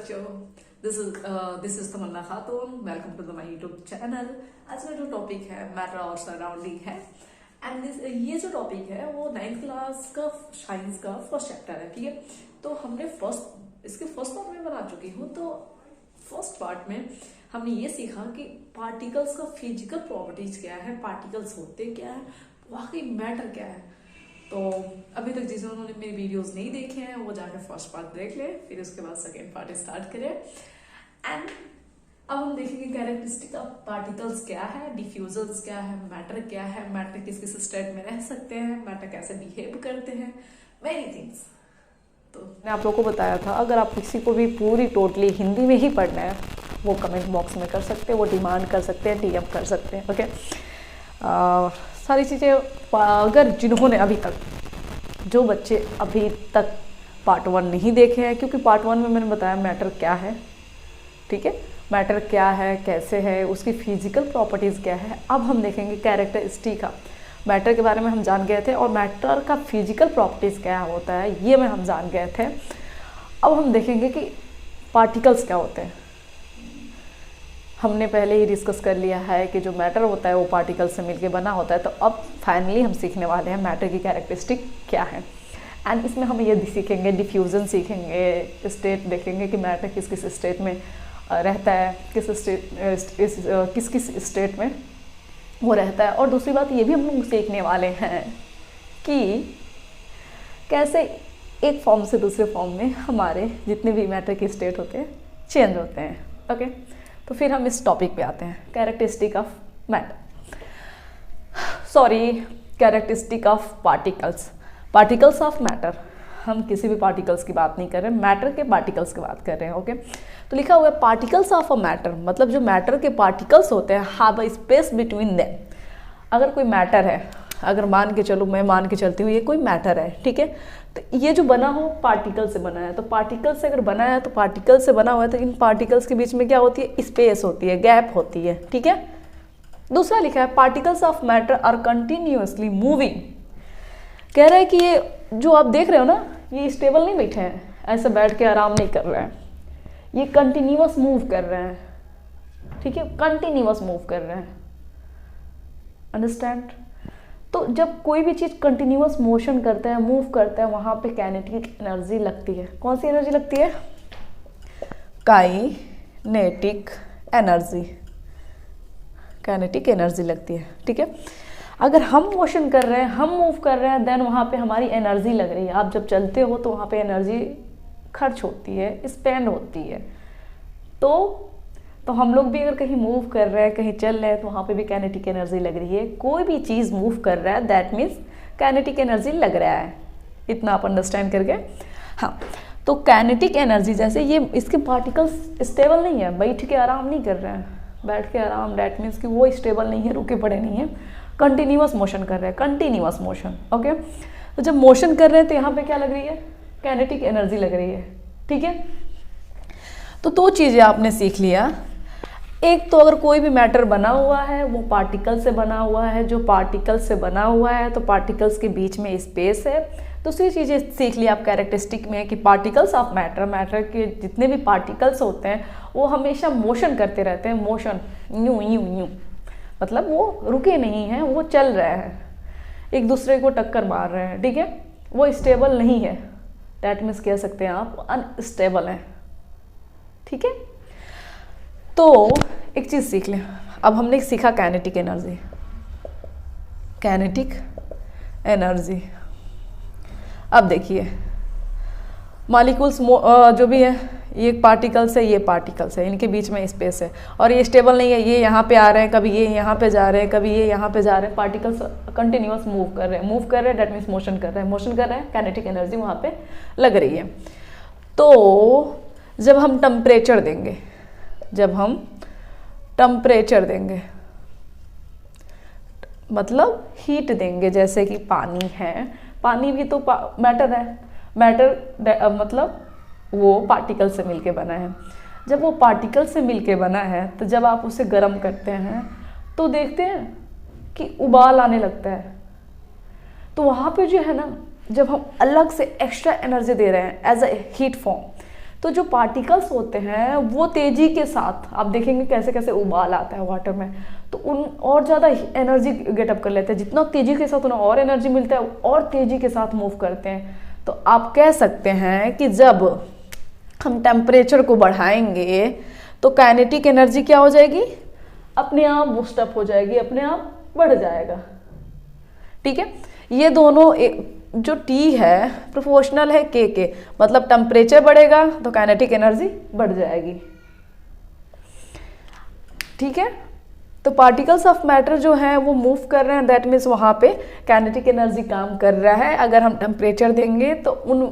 बच्चों, this is Tamanna Khatoon. Welcome to my YouTube channel. आज का जो टॉपिक है मैटर और सराउंडिंग है। एंड ये जो टॉपिक है वो 9th क्लास का साइंस का फर्स्ट चैप्टर है। ठीक है, तो हमने इसके फर्स्ट पार्ट में बना चुकी हूँ। तो फर्स्ट पार्ट में हमने ये सीखा कि पार्टिकल्स का फिजिकल प्रॉपर्टीज क्या है, पार्टिकल्स होते क्या है, वाकई मैटर क्या है। तो अभी तक जिन्होंने मेरी वीडियोस नहीं देखे हैं वो जाकर फर्स्ट पार्ट देख ले, फिर उसके बाद सेकेंड पार्ट स्टार्ट करें। एंड अब हम देखेंगे कैरेक्टरिस्टिक ऑफ पार्टिकल्स क्या है, डिफ्यूजन्स क्या है, मैटर क्या है, मैटर किस किस स्टेट में रह सकते हैं, मैटर कैसे बिहेव करते हैं, वेरी थिंग्स। तो मैंने आप लोगों को बताया था, अगर आप किसी को भी पूरी टोटली हिंदी में ही पढ़ना है वो कमेंट बॉक्स में कर सकते हैं, वो डिमांड कर सकते हैं, डीएम कर सकते हैं। ओके, सारी चीज़ें अगर जिन्होंने अभी तक जो बच्चे अभी तक पार्ट 1 नहीं देखे हैं, क्योंकि पार्ट 1 में मैंने बताया मैटर क्या है। ठीक है, मैटर क्या है, कैसे है, उसकी फिजिकल प्रॉपर्टीज़ क्या है। अब हम देखेंगे कैरेक्टरिस्टिक का। मैटर के बारे में हम जान गए थे और मैटर का फिजिकल प्रॉपर्टीज़ क्या होता है ये में हम जान गए थे। अब हम देखेंगे कि पार्टिकल्स क्या होते हैं। हमने पहले ही डिस्कस कर लिया है कि जो मैटर होता है वो पार्टिकल से मिलके बना होता है। तो अब फाइनली हम सीखने वाले हैं मैटर की कैरेक्टरिस्टिक क्या है। एंड इसमें हम ये सीखेंगे, डिफ्यूज़न सीखेंगे, स्टेट देखेंगे कि मैटर किस किस स्टेट में रहता है, किस किस स्टेट में वो रहता है। और दूसरी बात ये भी हम लोग सीखने वाले हैं कि कैसे एक फॉर्म से दूसरे फॉर्म में हमारे जितने भी मैटर के स्टेट होते हैं चेंज होते हैं। ओके, तो फिर हम इस टॉपिक पे आते हैं, characteristic of matter, sorry characteristic of particles. Particles of matter, हम किसी भी पार्टिकल्स की बात नहीं कर रहे हैं, मैटर के पार्टिकल्स की बात कर रहे हैं। ओके, तो लिखा हुआ है पार्टिकल्स ऑफ अ मैटर, मतलब जो मैटर के पार्टिकल्स होते हैं have a space between them. अगर कोई मैटर है, अगर मान के चलो, मैं मान के चलती हूँ ये कोई मैटर है, ठीक है, तो ये जो बना हो पार्टिकल से बना है। तो पार्टिकल से अगर बना है तो पार्टिकल से बना हुआ है, तो इन पार्टिकल्स के बीच में क्या होती है, स्पेस होती है, गैप होती है। ठीक है, दूसरा लिखा है particles of matter are continuously moving. कह रहा है कि ये जो आप देख रहे हो ना, ये स्टेबल नहीं बैठे हैं, ऐसे बैठ के आराम नहीं कर रहे हैं, ये कंटिन्यूअस मूव कर रहे हैं। ठीक है, कंटिन्यूअस मूव कर रहे हैं, अंडरस्टैंड। तो जब कोई भी चीज़ कंटिन्यूअस मोशन करता है, मूव करता है, वहाँ पे काइनेटिक एनर्जी लगती है। कौन सी एनर्जी लगती है? काइनेटिक एनर्जी, काइनेटिक एनर्जी लगती है। ठीक है, अगर हम मोशन कर रहे हैं, हम मूव कर रहे हैं, देन वहाँ पे हमारी एनर्जी लग रही है। आप जब चलते हो तो वहाँ पे एनर्जी खर्च होती है, स्पेंड होती है। तो हम लोग भी अगर कहीं मूव कर रहे हैं, कहीं चल रहे हैं, तो वहाँ पे भी काइनेटिक एनर्जी लग रही है। कोई भी चीज़ मूव कर रहा है दैट मीन्स काइनेटिक एनर्जी लग रहा है। इतना आप अंडरस्टैंड करके, हाँ। तो काइनेटिक एनर्जी, जैसे ये इसके पार्टिकल्स स्टेबल नहीं है, बैठ के आराम नहीं कर रहे हैं, बैठ के आराम दैट मीन्स कि वो स्टेबल नहीं है, रुके पड़े नहीं है, कंटिन्यूअस मोशन कर रहे हैं, कंटिन्यूअस मोशन। ओके, तो जब मोशन कर रहे हैं तो यहाँ पे क्या लग रही है, काइनेटिक एनर्जी लग रही है। ठीक है, तो दो चीज़ें आपने सीख लिया। एक तो अगर कोई भी मैटर बना हुआ है वो पार्टिकल से बना हुआ है, जो पार्टिकल से बना हुआ है तो पार्टिकल्स के बीच में स्पेस है। दूसरी चीज़ें सीख लिया आप कैरेक्टरिस्टिक में कि पार्टिकल्स ऑफ मैटर, मैटर के जितने भी पार्टिकल्स होते हैं वो हमेशा मोशन करते रहते हैं, मोशन, यूं यूं यूं, मतलब वो रुके नहीं हैं, वो चल रहे हैं, एक दूसरे को टक्कर मार रहे हैं। ठीक है, वो स्टेबल नहीं है, डैट मीन्स कह सकते हैं आप अनस्टेबल हैं। ठीक है, तो एक चीज़ सीख लें। अब हमने सीखा काइनेटिक एनर्जी, काइनेटिक एनर्जी। अब देखिए मॉलिक्यूल्स जो भी है, ये पार्टिकल्स है, ये पार्टिकल्स है, इनके बीच में स्पेस है और ये स्टेबल नहीं है, ये यहाँ पे आ रहे हैं, कभी ये यहाँ पे जा रहे हैं, कभी ये यहाँ पे जा रहे हैं। पार्टिकल्स कंटिन्यूअस मूव कर रहे हैं, मूव कर रहे हैं, डेट मीन्स मोशन कर रहे हैं, मोशन कर रहे हैं, काइनेटिक एनर्जी वहाँ पे लग रही है। तो जब हम टेम्परेचर देंगे, जब हम टेम्परेचर देंगे मतलब हीट देंगे, जैसे कि पानी है, पानी भी तो मैटर है, मैटर मतलब वो पार्टिकल से मिलके बना है। जब वो पार्टिकल से मिलके बना है तो जब आप उसे गर्म करते हैं तो देखते हैं कि उबाल आने लगता है। तो वहाँ पे जो है ना, जब हम अलग से एक्स्ट्रा एनर्जी दे रहे हैं एज अ हीट फॉर्म, तो जो पार्टिकल्स होते हैं वो तेजी के साथ, आप देखेंगे कैसे कैसे उबाल आता है वाटर में, तो उन और ज़्यादा एनर्जी गेटअप कर लेते हैं, जितना तेजी के साथ उन्हें और एनर्जी मिलता है और तेजी के साथ मूव करते हैं। तो आप कह सकते हैं कि जब हम टेम्परेचर को बढ़ाएंगे तो काइनेटिक एनर्जी क्या हो जाएगी, अपने आप बूस्टअप हो जाएगी, अपने आप बढ़ जाएगा। ठीक है, ये दोनों जो टी है प्रोपोर्शनल है के, मतलब टेम्परेचर बढ़ेगा तो काइनेटिक एनर्जी बढ़ जाएगी। ठीक है, तो पार्टिकल्स ऑफ मैटर जो हैं वो मूव कर रहे हैं, दैट मीन्स वहाँ पे काइनेटिक एनर्जी काम कर रहा है। अगर हम टेम्परेचर देंगे तो उन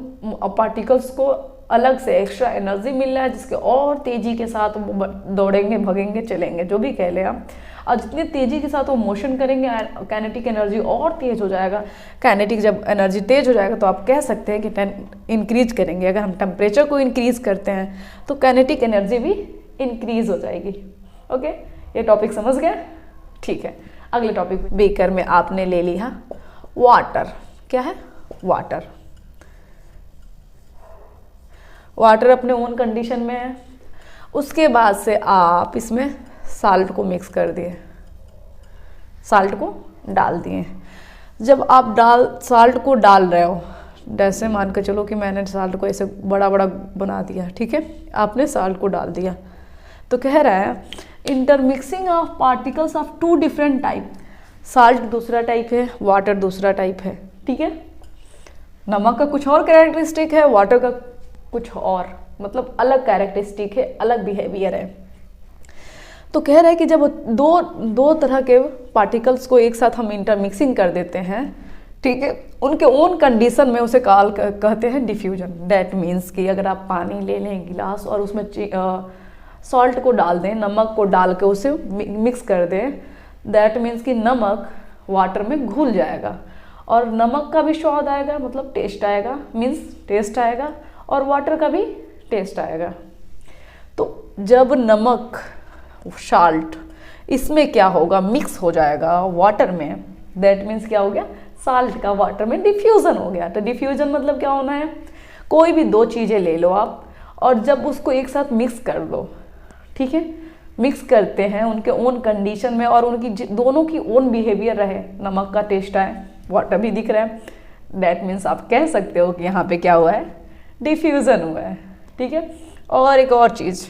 पार्टिकल्स को अलग से एक्स्ट्रा एनर्जी मिल रहा है, जिसके और तेज़ी के साथ वो दौड़ेंगे, भगेंगे, चलेंगे, जो भी कह लें आप। और जितनी तेज़ी के साथ वो मोशन करेंगे काइनेटिक एनर्जी और तेज़ हो जाएगा। काइनेटिक जब एनर्जी तेज़ हो जाएगा तो आप कह सकते हैं कि इंक्रीज करेंगे। अगर हम टेम्परेचर को इंक्रीज करते हैं तो काइनेटिक एनर्जी भी इंक्रीज हो जाएगी। ओके, ये टॉपिक समझ गए? ठीक है, अगले टॉपिक बेकर में आपने ले लिया वाटर। क्या है? वाटर। वाटर अपने ओन कंडीशन में है। उसके बाद से आप इसमें साल्ट को मिक्स कर दिए, साल्ट को डाल दिए। जब आप साल्ट को डाल रहे हो, जैसे मान कर चलो कि मैंने साल्ट को ऐसे बड़ा बड़ा बना दिया, ठीक है, आपने साल्ट को डाल दिया, तो कह रहा है intermixing of particles of two different type. Salt दूसरा टाइप है, वाटर दूसरा टाइप है। ठीक है, नमक का कुछ और कैरेक्टरिस्टिक है, वाटर का कुछ और, मतलब अलग कैरेक्टरिस्टिक है, अलग बिहेवियर है। तो कह रहा है कि जब दो तरह के पार्टिकल्स को एक साथ हम इंटरमिक्सिंग कर देते हैं, ठीक है, उनके ओन कंडीशन में उसे कहते हैं डिफ्यूजन। दैट मीन्स कि अगर आप पानी ले लें गिलास और उसमें सॉल्ट को डाल दें, नमक को डाल के उसे मिक्स कर दें, दैट मीन्स कि नमक वाटर में घुल जाएगा और नमक का भी स्वाद आएगा, मतलब टेस्ट आएगा, मीन्स टेस्ट आएगा, और वाटर का भी टेस्ट आएगा। तो जब नमक साल्ट इसमें क्या होगा, मिक्स हो जाएगा वाटर में, दैट मीन्स क्या हो गया, साल्ट का वाटर में डिफ्यूजन हो गया। तो डिफ्यूजन मतलब क्या होना है, कोई भी दो चीज़ें ले लो आप और जब उसको एक साथ मिक्स कर लो, ठीक है, मिक्स करते हैं उनके ओन कंडीशन में और उनकी दोनों की ओन बिहेवियर रहे, नमक का टेस्ट आए, वाटर भी दिख रहा है, दैट मीन्स आप कह सकते हो कि यहाँ पे क्या हुआ है, डिफ्यूजन हुआ है। ठीक है, और एक और चीज़,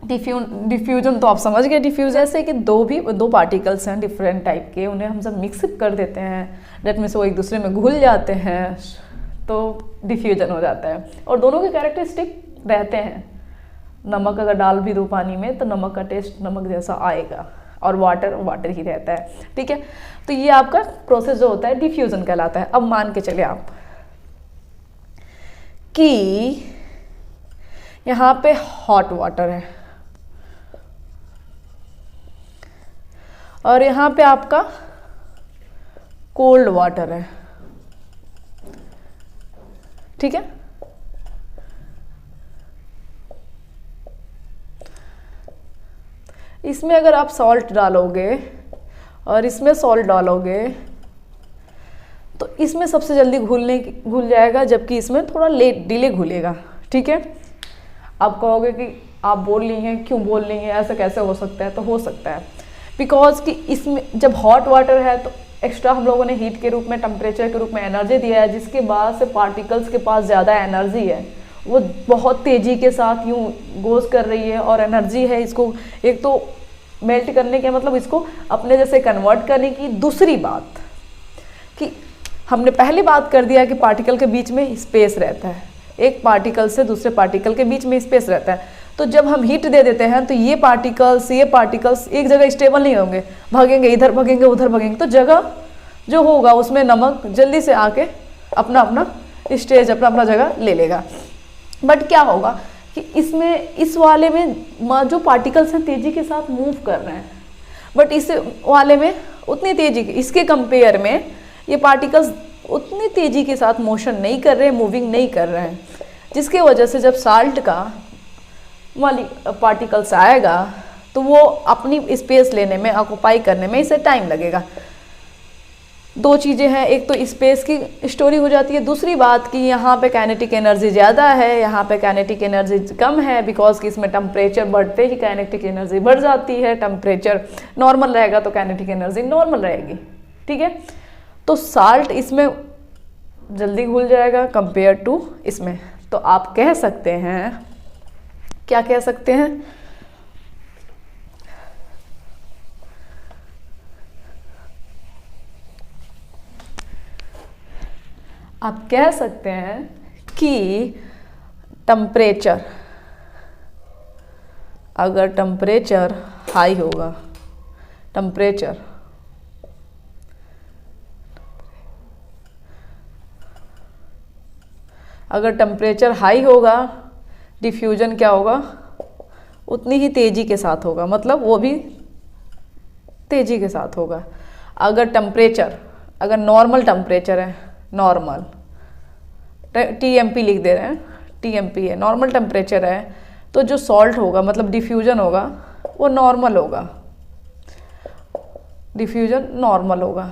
डिफ्यूजन तो आप समझ गए। डिफ्यूजन जैसे कि दो पार्टिकल्स हैं डिफरेंट टाइप के, उन्हें हम जब मिक्स कर देते हैं, दैट मीन्स वो एक दूसरे में घुल जाते हैं, तो डिफ्यूजन हो जाता है। और दोनों के कैरेक्टरिस्टिक रहते हैं, नमक अगर डाल भी दो पानी में तो नमक का टेस्ट नमक जैसा आएगा और वाटर ही रहता है। ठीक है, तो ये आपका प्रोसेस जो होता है डिफ्यूजन कहलाता है। अब मान के चले आप कि यहाँ पे हॉट वाटर है और यहाँ पे आपका कोल्ड वाटर है। ठीक है, इसमें अगर आप सॉल्ट डालोगे और इसमें सॉल्ट डालोगे तो इसमें सबसे जल्दी घुल जाएगा, जबकि इसमें थोड़ा डिले घुलेगा। ठीक है, आप कहोगे कि आप बोल रही हैं, क्यों बोल रही हैं, ऐसा कैसे हो सकता है? तो हो सकता है बिकॉज कि इसमें जब हॉट वाटर है तो एक्स्ट्रा हम लोगों ने हीट के रूप में, टेम्परेचर के रूप में एनर्जी दिया है, जिसके बाद से पार्टिकल्स के पास ज़्यादा एनर्जी है, वो बहुत तेज़ी के साथ यूँ गोज कर रही है और एनर्जी है इसको एक तो मेल्ट करने के, मतलब इसको अपने जैसे कन्वर्ट करने की। दूसरी बात कि हमने पहले बात कर दिया कि पार्टिकल के बीच में स्पेस रहता है, एक पार्टिकल से दूसरे पार्टिकल के बीच में स्पेस रहता है। तो जब हम हीट दे देते हैं तो ये पार्टिकल्स एक जगह स्टेबल नहीं होंगे, भागेंगे, इधर भागेंगे, उधर भागेंगे, तो जगह जो होगा उसमें नमक जल्दी से आके अपना स्टेज, अपना जगह ले लेगा। बट क्या होगा कि इसमें इस वाले में जो पार्टिकल्स हैं तेज़ी के साथ मूव कर रहे हैं, बट इस वाले में उतनी तेज़ी, इसके कंपेयर में ये पार्टिकल्स उतनी तेज़ी के साथ मोशन नहीं कर रहे हैं, मूविंग नहीं कर रहे हैं, जिसकी वजह से जब साल्ट का पार्टिकल्स आएगा तो वो अपनी स्पेस लेने में, ऑक्यूपाई करने में इसे टाइम लगेगा। दो चीज़ें हैं, एक तो स्पेस की स्टोरी हो जाती है, दूसरी बात कि यहाँ पे काइनेटिक एनर्जी ज़्यादा है, यहाँ पे काइनेटिक एनर्जी कम है, बिकॉज कि इसमें टेम्परेचर बढ़ते ही काइनेटिक एनर्जी बढ़ जाती है। टेम्परेचर नॉर्मल रहेगा तो काइनेटिक एनर्जी नॉर्मल रहेगी, ठीक है। तो साल्ट इसमें जल्दी घुल जाएगा कंपेयर टू इसमें। तो आप कह सकते हैं, क्या कह सकते हैं, आप कह सकते हैं कि टेम्परेचर, अगर टेम्परेचर हाई होगा, टेम्परेचर अगर टेम्परेचर हाई होगा, डिफ्यूजन क्या होगा, उतनी ही तेज़ी के साथ होगा, मतलब वो भी तेज़ी के साथ होगा। अगर टेम्परेचर, अगर नॉर्मल टेम्परेचर है, नॉर्मल TMP लिख दे रहे हैं, TMP है, नॉर्मल टेम्परेचर है, तो जो सॉल्ट होगा मतलब डिफ्यूजन होगा वो नॉर्मल होगा, डिफ्यूजन नॉर्मल होगा,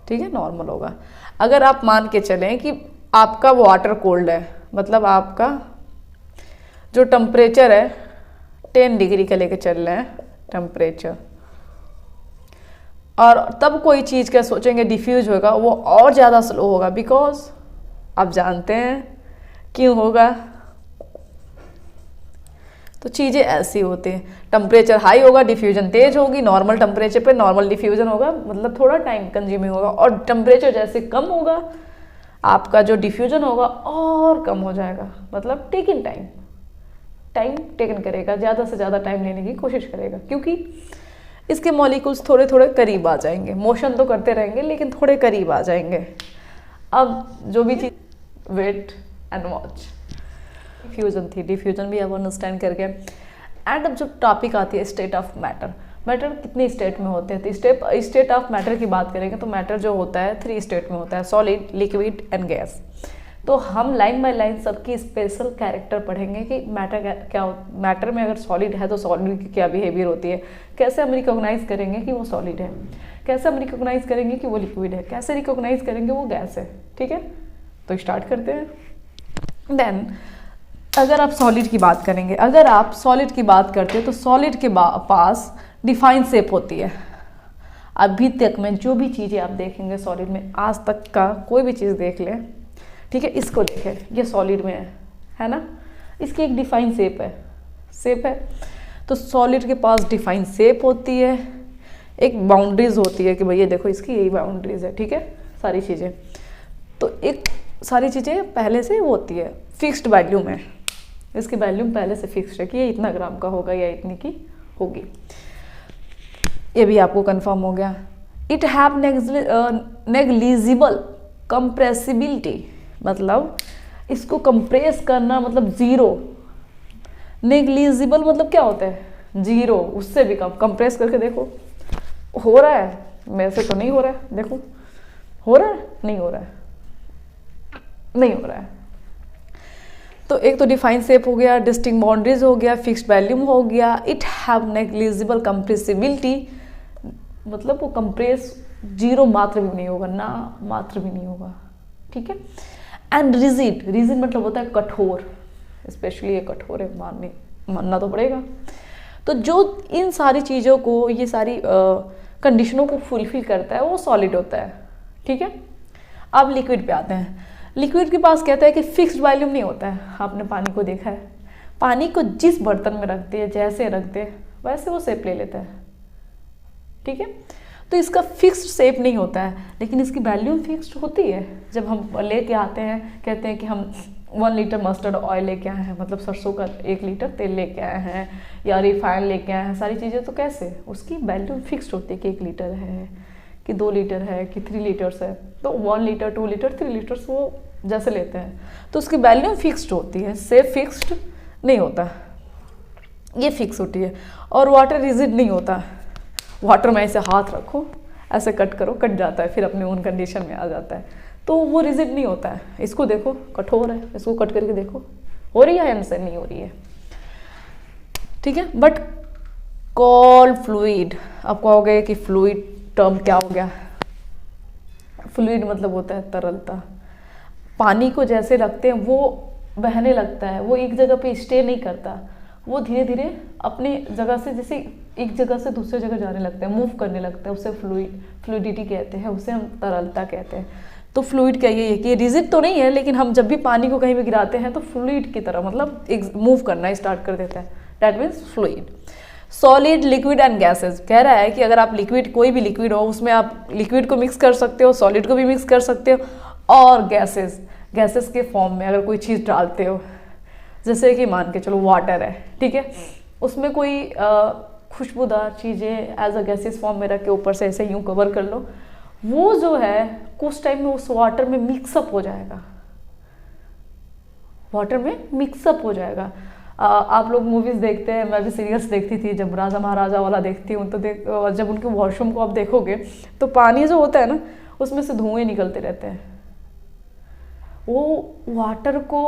ठीक है, नॉर्मल होगा। अगर आप मान के चलें कि आपका वाटर कोल्ड है, मतलब आपका जो टेम्परेचर है 10 डिग्री का लेके चल रहे हैं टेम्परेचर, और तब कोई चीज़ क्या सोचेंगे डिफ्यूज होगा, वो और ज़्यादा स्लो होगा, बिकॉज आप जानते हैं क्यों होगा। तो चीज़ें ऐसी होती हैं, टेम्परेचर हाई होगा डिफ्यूजन तेज होगी, नॉर्मल टेम्परेचर पे नॉर्मल डिफ्यूजन होगा, मतलब थोड़ा टाइम कंज्यूमिंग होगा, और टेम्परेचर जैसे कम होगा आपका जो डिफ्यूजन होगा और कम हो जाएगा, मतलब टेकिंग टाइम टेकन करेगा, ज़्यादा से ज़्यादा टाइम लेने की कोशिश करेगा, क्योंकि इसके मॉलिक्यूल्स थोड़े थोड़े करीब आ जाएंगे, मोशन तो करते रहेंगे लेकिन थोड़े करीब आ जाएंगे। अब जो भी चीज़ वेट एंड वॉच, डिफ्यूजन थी, डिफ्यूजन भी अब अंडरस्टैंड करके। एंड अब जो टॉपिक आती है स्टेट ऑफ मैटर, मैटर कितने स्टेट में होते हैं, तो स्टेट ऑफ मैटर की बात करेंगे तो मैटर जो होता है 3 स्टेट में होता है, सॉलिड, लिक्विड एंड गैस। तो हम लाइन बाय लाइन सबकी स्पेशल कैरेक्टर पढ़ेंगे कि मैटर क्या, मैटर में अगर सॉलिड है तो सॉलिड की क्या बिहेवियर होती है, कैसे हम रिकॉग्नाइज करेंगे कि वो सॉलिड है, कैसे हम रिकॉग्नाइज करेंगे कि वो लिक्विड है, कैसे रिकॉग्नाइज करेंगे वो गैस है, ठीक है। तो स्टार्ट करते हैं। देन अगर आप सॉलिड की बात करेंगे, अगर आप सॉलिड की बात करते हैं तो सॉलिड के पास डिफाइन शेप होती है। अभी तक में जो भी चीज़ें आप देखेंगे सॉलिड में, आज तक का कोई भी चीज़ देख लें, ठीक है, इसको देखें, ये सॉलिड में है ना, इसकी एक डिफाइन शेप है, तो सॉलिड के पास डिफाइन शेप होती है, एक बाउंड्रीज होती है कि भैया देखो इसकी यही बाउंड्रीज है, ठीक है, सारी चीज़ें। तो एक सारी चीज़ें पहले से वो होती है, फिक्स्ड वैल्यू में, इसकी वैल्यू पहले से फिक्स्ड है कि ये इतना ग्राम का होगा या इतनी की होगी, ये भी आपको कंफर्म हो गया। इट हैव नेग्लिजिबल कंप्रेसिबिलिटी, मतलब इसको कंप्रेस करना मतलब जीरो, नेग्लिजिबल मतलब क्या होता है, जीरो, उससे भी कम। कंप्रेस करके देखो, हो रहा है, मेरे से तो नहीं हो रहा है, देखो हो रहा है, नहीं हो रहा है, नहीं हो रहा है। तो एक तो डिफाइन शेप हो गया, डिस्टिंक्ट बाउंड्रीज हो गया, फिक्स्ड वैल्यूम हो गया। इट हैव नेग्लिजिबल कंप्रेसिबिलिटी, मतलब वो कंप्रेस जीरो मात्र भी नहीं होगा, ना मात्र भी नहीं होगा, ठीक है। एंड रिजिड, रिजिड मतलब होता है कठोर, स्पेशली ये कठोर है, मानना तो पड़ेगा। तो जो इन सारी चीज़ों को, ये सारी कंडीशनों को फुलफिल करता है वो सॉलिड होता है, ठीक है। अब लिक्विड पे आते हैं। लिक्विड के पास कहता है कि फिक्स्ड वॉल्यूम नहीं होता है। आपने पानी को देखा है, पानी को जिस बर्तन में रखते हैं, जैसे रखते हैं वैसे वो शेप ले लेता है, ठीक है। तो इसका फिक्स्ड शेप नहीं होता है, लेकिन इसकी वैल्यूम फिक्स्ड होती है। जब हम लेके आते हैं, कहते हैं कि हम 1 लीटर मस्टर्ड ऑयल लेके आए हैं, मतलब सरसों का 1 लीटर तेल लेके आए हैं, या रिफाइन लेके आए हैं, सारी चीज़ें, तो कैसे उसकी वैल्यूम फिक्स्ड होती है कि 1 लीटर है कि 2 लीटर है कि 3 लीटर्स है। तो 1 लीटर, 2 लीटर, 3 लीटर्स वो जैसे लेते हैं, तो उसकी वैल्यूम फिक्स्ड होती है, शेप फिक्स्ड नहीं होता, ये फिक्स होती है। और वाटर रिजिड नहीं होता, वाटर में ऐसे हाथ रखो, ऐसे कट करो, कट जाता है, फिर अपने ओन कंडीशन में आ जाता है, तो वो रिजिड नहीं होता है। इसको देखो कठोर है, इसको कट करके देखो हो रही है आंसर, नहीं हो रही है, ठीक है। बट कॉल्ड फ्लूइड, आप कहोगे कि फ्लूइड टर्म क्या हो गया, फ्लूइड मतलब होता है तरलता। पानी को जैसे रखते हैं वो बहने लगता है, वो एक जगह पे स्टे नहीं करता, वो धीरे धीरे अपनी जगह से, जैसे एक जगह से दूसरी जगह जाने लगता है, मूव करने लगता है, उसे फ्लूइडिटी कहते हैं, उसे हम तरलता कहते हैं। तो फ्लूइड का ये है कि रिजिड तो नहीं है, लेकिन हम जब भी पानी को कहीं भी गिराते हैं तो फ्लूइड की तरह मतलब एक मूव करना स्टार्ट कर देता है, that means fluid. Solid, liquid and gases कह रहा है कि अगर आप लिक्विड, कोई भी लिक्विड हो, उसमें आप लिक्विड को मिक्स कर सकते हो, सॉलिड को भी मिक्स कर सकते हो, और गैसेस के फॉर्म में अगर कोई चीज़ डालते हो, जैसे कि मान के चलो वाटर है, ठीक है, उसमें कोई खुशबूदार चीज़ें एज अ गैसेस फॉर्म में रख के ऊपर से ऐसे यूं कवर कर लो, वो जो है कुछ टाइम में उस वाटर में मिक्सअप हो जाएगा, वाटर में मिक्सअप हो जाएगा। आप लोग मूवीज़ देखते हैं, मैं भी सीरियल्स देखती थी, जब राजा महाराजा वाला देखती हूँ तो जब उनके वॉशरूम को आप देखोगे तो पानी जो होता है ना, उसमें से धुएं निकलते रहते हैं। वो वाटर को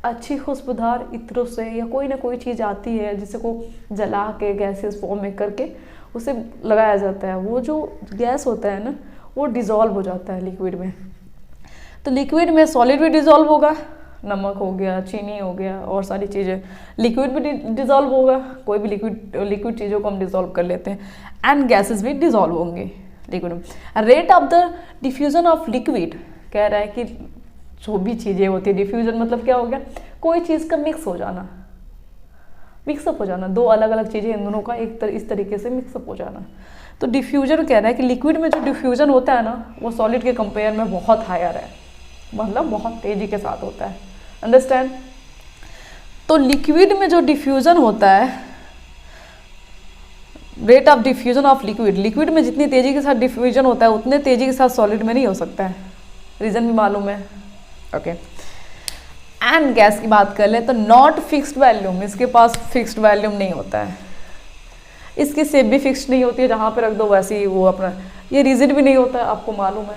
अच्छी खुशबूदार इत्रों से या कोई ना कोई चीज़ आती है जिसे को जला के गैसेस फॉर्म में करके उसे लगाया जाता है, वो जो गैस होता है ना वो डिज़ोल्व हो जाता है लिक्विड में। तो लिक्विड में सॉलिड भी डिज़ोल्व होगा, नमक हो गया, चीनी हो गया और सारी चीज़ें, लिक्विड भी डिज़ोल्व होगा, कोई भी लिक्विड चीज़ों को हम डिज़ोल्व कर लेते हैं, एंड गैसेस भी डिज़ोल्व होंगे लिक्विड में। Rate of the diffusion of liquid कह रहा है कि जो भी चीज़ें होती है, डिफ्यूजन मतलब क्या हो गया, कोई चीज़ का मिक्स हो जाना, मिक्सअप हो जाना, दो अलग अलग चीज़ें इन दोनों का इस तरीके से मिक्सअप हो जाना। तो डिफ्यूजन कह रहा है कि लिक्विड में जो डिफ्यूजन होता है ना, वो सॉलिड के कंपेयर में बहुत हायर है, मतलब बहुत तेज़ी के साथ होता है, अंडरस्टैंड। तो लिक्विड में जो डिफ्यूजन होता है, rate of diffusion of liquid, liquid में जितनी तेज़ी के साथ डिफ्यूजन होता है उतने तेज़ी के साथ सॉलिड में नहीं हो सकता है, रीज़न भी मालूम है, ओके। एंड गैस की बात कर ले तो नॉट फिक्स्ड वैल्यूम, इसके पास फिक्स्ड वैल्यूम नहीं होता है, इसकी शेप भी फिक्स्ड नहीं होती है, जहाँ पे रख दो वैसे ही वो अपना, ये रिजिड भी नहीं होता है, आपको मालूम है।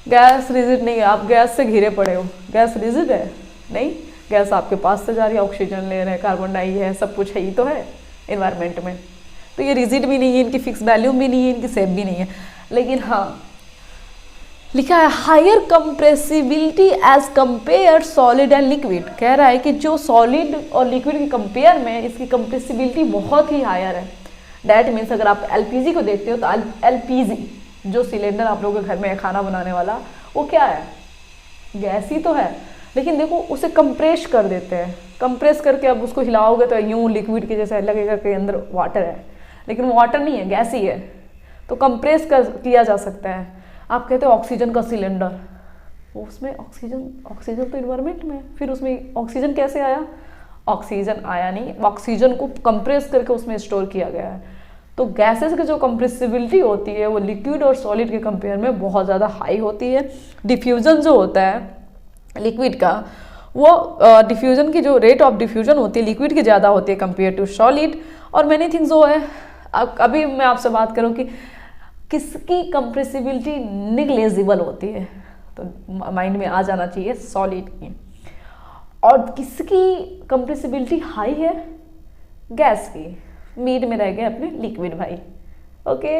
गैस रिजिड नहीं है, आप गैस से घिरे पड़े हो, गैस रिजिड है नहीं, गैस आपके पास से जा रही है, ऑक्सीजन ले रहे हैं, कार्बन डाई है, सब कुछ है ही तो है इन्वायरमेंट में, तो ये रिजिड भी नहीं है, इनकी फिक्स वैल्यूम भी नहीं है, इनकी शेप भी नहीं है। लेकिन हाँ लिखा है higher compressibility as compare solid and liquid, कह रहा है कि जो सॉलिड और लिक्विड के कंपेयर में इसकी कंप्रेसिबिलिटी बहुत ही हायर है। डैट मीन्स अगर आप एलपीजी को देखते हो तो एलपीजी जो सिलेंडर आप लोगों के घर में है खाना बनाने वाला, वो क्या है, गैस ही तो है, लेकिन देखो उसे कंप्रेस कर देते हैं, कंप्रेस करके अब उसको हिलाओगे तो यूं लिक्विड के जैसा लगेगा कि अंदर वाटर है, लेकिन वाटर नहीं है, गैस ही है, तो कंप्रेस किया जा सकता है। आप कहते हो ऑक्सीजन का सिलेंडर, उसमें ऑक्सीजन तो इन्वायरमेंट में, फिर उसमें ऑक्सीजन कैसे आया, ऑक्सीजन आया नहीं, ऑक्सीजन को कंप्रेस करके उसमें स्टोर किया गया है। तो गैसेस की जो कंप्रेसिबिलिटी होती है वो लिक्विड और सॉलिड के कंपेयर में बहुत ज़्यादा हाई होती है। डिफ्यूजन जो होता है लिक्विड का, वो डिफ्यूजन की जो रेट ऑफ डिफ्यूजन होती है लिक्विड की ज़्यादा होती है कंपेयर टू सॉलिड। और मैनी थिंग्स जो है, अभी मैं आपसे बात करूँ कि किसकी कंप्रेसिबिलिटी निग्लेजिबल होती है, तो माइंड में आ जाना चाहिए सॉलिड की, और किसकी कंप्रेसिबिलिटी हाई है, गैस की, मीड में रह गए अपने लिक्विड भाई, ओके।